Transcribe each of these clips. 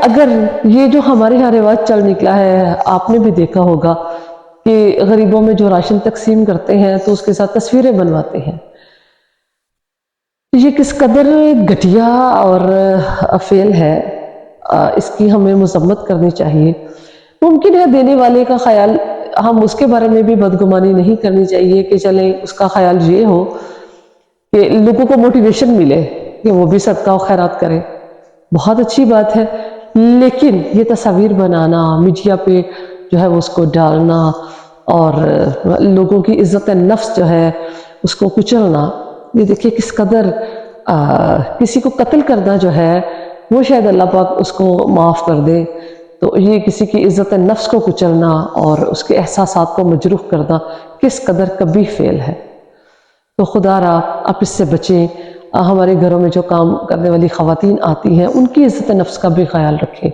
اگر یہ جو ہمارے یہاں رواج چل نکلا ہے، آپ نے بھی دیکھا ہوگا کہ غریبوں میں جو راشن تقسیم کرتے ہیں تو اس کے ساتھ تصویریں بنواتے ہیں، یہ کس قدر گھٹیا اور فعل ہے، اس کی ہمیں مذمت کرنی چاہیے۔ ممکن ہے دینے والے کا خیال، ہم اس کے بارے میں بھی بدگمانی نہیں کرنی چاہیے کہ چلیں اس کا خیال یہ ہو کہ لوگوں کو موٹیویشن ملے کہ وہ بھی صدقہ و خیرات کریں، بہت اچھی بات ہے۔ لیکن یہ تصاویر بنانا، میڈیا پہ جو ہے وہ اس کو ڈالنا اور لوگوں کی عزت نفس جو ہے اس کو کچلنا، یہ دیکھیے کس قدر کسی کو قتل کرنا جو ہے وہ شاید اللہ پاک اس کو معاف کر دے، تو یہ کسی کی عزت نفس کو کچلنا اور اس کے احساسات کو مجروح کرنا کس قدر قبیح فعل ہے۔ تو خدا را آپ اس سے بچیں، ہمارے گھروں میں جو کام کرنے والی خواتین آتی ہیں ان کی عزت نفس کا بھی خیال رکھیں۔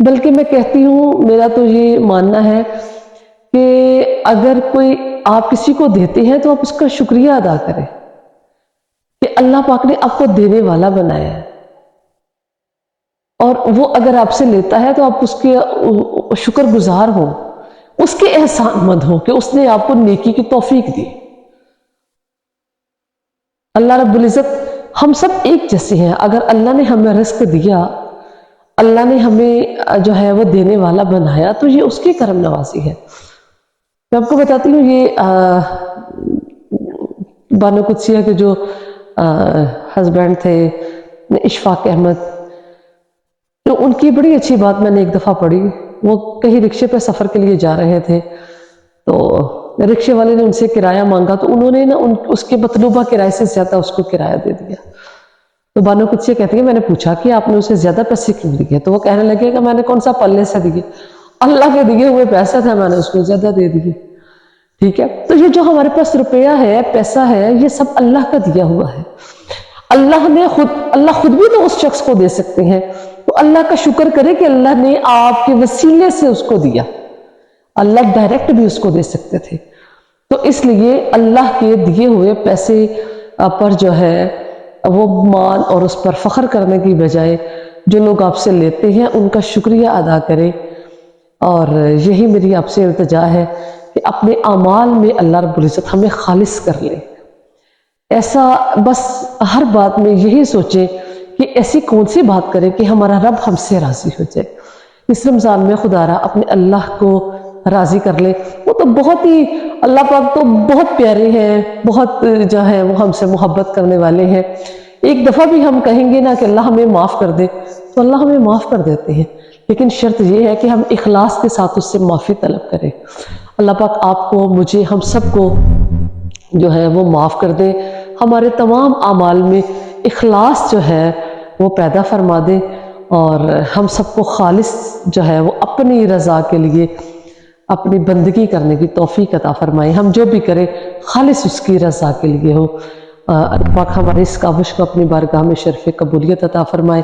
بلکہ میں کہتی ہوں، میرا تو یہ ماننا ہے کہ اگر کوئی آپ کسی کو دیتے ہیں تو آپ اس کا شکریہ ادا کریں کہ اللہ پاک نے آپ کو دینے والا بنایا ہے، اور وہ اگر آپ سے لیتا ہے تو آپ اس کے شکر گزار ہوں، اس کے احسان مند ہوں کہ اس نے آپ کو نیکی کی توفیق دی۔ اللہ رب العزت ہم سب ایک جیسے ہیں، اگر اللہ نے ہمیں رزق دیا، اللہ نے ہمیں جو ہے وہ دینے والا بنایا، تو یہ اس کی کرم نوازی ہے۔ میں آپ کو بتاتی ہوں، یہ بانو قدسیہ کے جو ہسبینڈ تھے اشفاق احمد، تو ان کی بڑی اچھی بات میں نے ایک دفعہ پڑھی۔ وہ کہیں رکشے پہ سفر کے لیے جا رہے تھے، تو رکشے والے نے ان سے کرایہ مانگا، تو انہوں نے اس کے مطلوبہ کرایے سے زیادہ اس کو کرایہ دے دیا۔ تو بانو قدسیہ کہتی ہے میں نے پوچھا کہ آپ نے اسے زیادہ پیسے کیوں دیے؟ تو وہ کہنے لگے کہ میں نے کون سا پلے سے دیے، اللہ کے دیے ہوئے پیسے تھے، میں نے اس کو زیادہ دے دیے۔ ٹھیک ہے، تو یہ جو ہمارے پاس روپیہ ہے، پیسہ ہے، یہ سب اللہ کا دیا ہوا ہے۔ اللہ خود بھی تو اس شخص کو دے سکتے ہیں، تو اللہ کا شکر کرے کہ اللہ نے آپ کے وسیلے سے اس کو دیا۔ اللہ ڈائریکٹ بھی اس کو دے سکتے تھے۔ تو اس لیے اللہ کے دیے ہوئے پیسے پر جو ہے وہ مان اور اس پر فخر کرنے کی بجائے جو لوگ آپ سے لیتے ہیں ان کا شکریہ ادا کریں، اور یہی میری آپ سے التجا ہے کہ اپنے اعمال میں اللہ رب العزت ہمیں خالص کر لے۔ ایسا بس ہر بات میں یہی سوچیں کہ ایسی کون سی بات کریں کہ ہمارا رب ہم سے راضی ہو جائے۔ اس رمضان میں خدا را اپنے اللہ کو راضی کر لے۔ وہ تو بہت ہی، اللہ پاک تو بہت پیارے ہیں، بہت جو ہے وہ ہم سے محبت کرنے والے ہیں۔ ایک دفعہ بھی ہم کہیں گے نا کہ اللہ ہمیں معاف کر دے، تو اللہ ہمیں معاف کر دیتے ہیں، لیکن شرط یہ ہے کہ ہم اخلاص کے ساتھ اس سے معافی طلب کریں۔ اللہ پاک آپ کو، مجھے، ہم سب کو جو ہے وہ معاف کر دے، ہمارے تمام اعمال میں اخلاص جو ہے وہ پیدا فرما دے، اور ہم سب کو خالص جو ہے وہ اپنی رضا کے لیے اپنی بندگی کرنے کی توفیق عطا فرمائے۔ ہم جو بھی کریں خالص اس کی رضا کے لیے ہو۔ اللہ پاک ہمارے اس کاوش کو اپنی بارگاہ میں شرف قبولیت عطا فرمائے،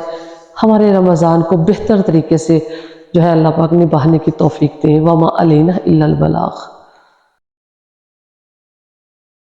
ہمارے رمضان کو بہتر طریقے سے جو ہے اللہ پاک نبھانے کی توفیق دے۔ وما علینا الا البلاغ۔